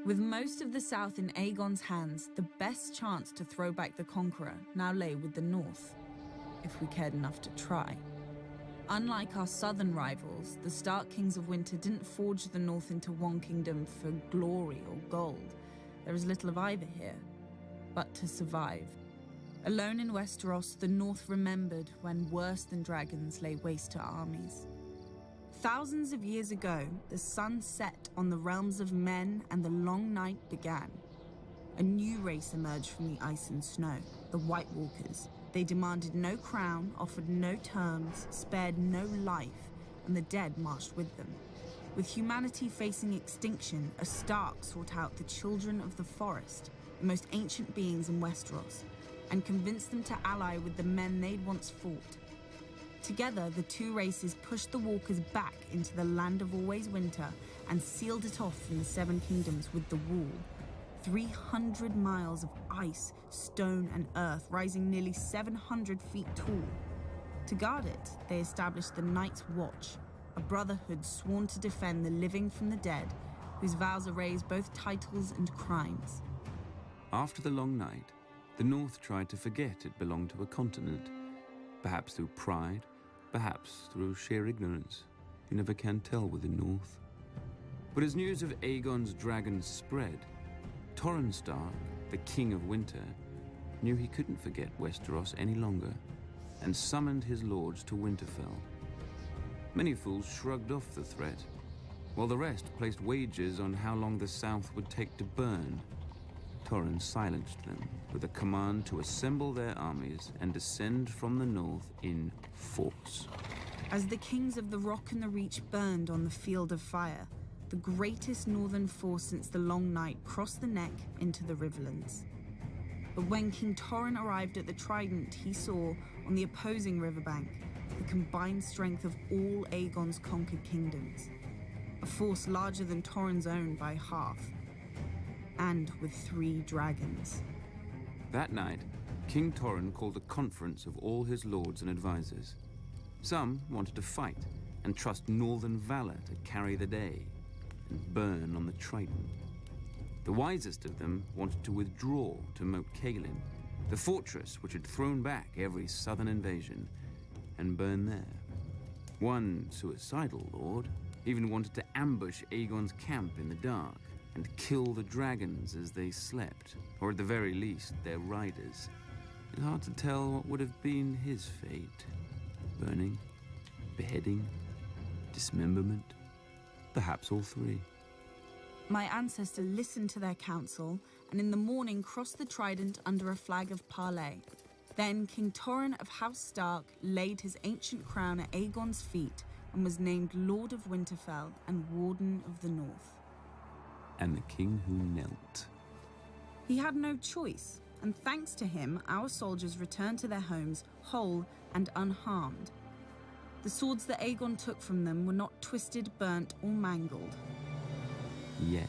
With most of the south in Aegon's hands, the best chance to throw back the conqueror now lay with the north, if we cared enough to try. Unlike our southern rivals, the Stark Kings of Winter didn't forge the north into one kingdom for glory or gold. There is little of either here, but to survive. Alone in Westeros, the north remembered when worse than dragons lay waste to armies. Thousands of years ago, the sun set on the realms of men and the long night began. A new race emerged from the ice and snow, the White Walkers. They demanded no crown, offered no terms, spared no life, and the dead marched with them. With humanity facing extinction, a Stark sought out the children of the forest, the most ancient beings in Westeros, and convinced them to ally with the men they'd once fought. Together, the two races pushed the Walkers back into the land of always winter and sealed it off from the Seven Kingdoms with the Wall. 300 miles of ice, stone, and earth, rising nearly 700 feet tall. To guard it, they established the Night's Watch, a brotherhood sworn to defend the living from the dead, whose vows erase both titles and crimes. After the long night, the North tried to forget it belonged to a continent, perhaps through pride, perhaps through sheer ignorance. You never can tell with the North. But as news of Aegon's dragons spread, Torrhen Stark, the King of Winter, knew he couldn't forget Westeros any longer and summoned his lords to Winterfell. Many fools shrugged off the threat, while the rest placed wagers on how long the South would take to burn. Torrhen silenced them with a command to assemble their armies and descend from the north in force. As the kings of the Rock and the Reach burned on the field of fire, the greatest northern force since the Long Night crossed the neck into the Riverlands. But when King Torrhen arrived at the Trident, he saw, on the opposing riverbank, the combined strength of all Aegon's conquered kingdoms. A force larger than Torrhen's own by half, and with 3 dragons. That night, King Torrhen called a conference of all his lords and advisors. Some wanted to fight and trust northern valor to carry the day and burn on the Trident. The wisest of them wanted to withdraw to Moat Cailin, the fortress which had thrown back every southern invasion, and burn there. One suicidal lord even wanted to ambush Aegon's camp in the dark and kill the dragons as they slept, or at the very least, their riders. It's hard to tell what would have been his fate. Burning, beheading, dismemberment, perhaps all 3. My ancestor listened to their counsel, and in the morning crossed the Trident under a flag of parley. Then King Torrhen of House Stark laid his ancient crown at Aegon's feet and was named Lord of Winterfell and Warden of the North. And the king who knelt. He had no choice, and thanks to him, our soldiers returned to their homes whole and unharmed. The swords that Aegon took from them were not twisted, burnt, or mangled. Yet.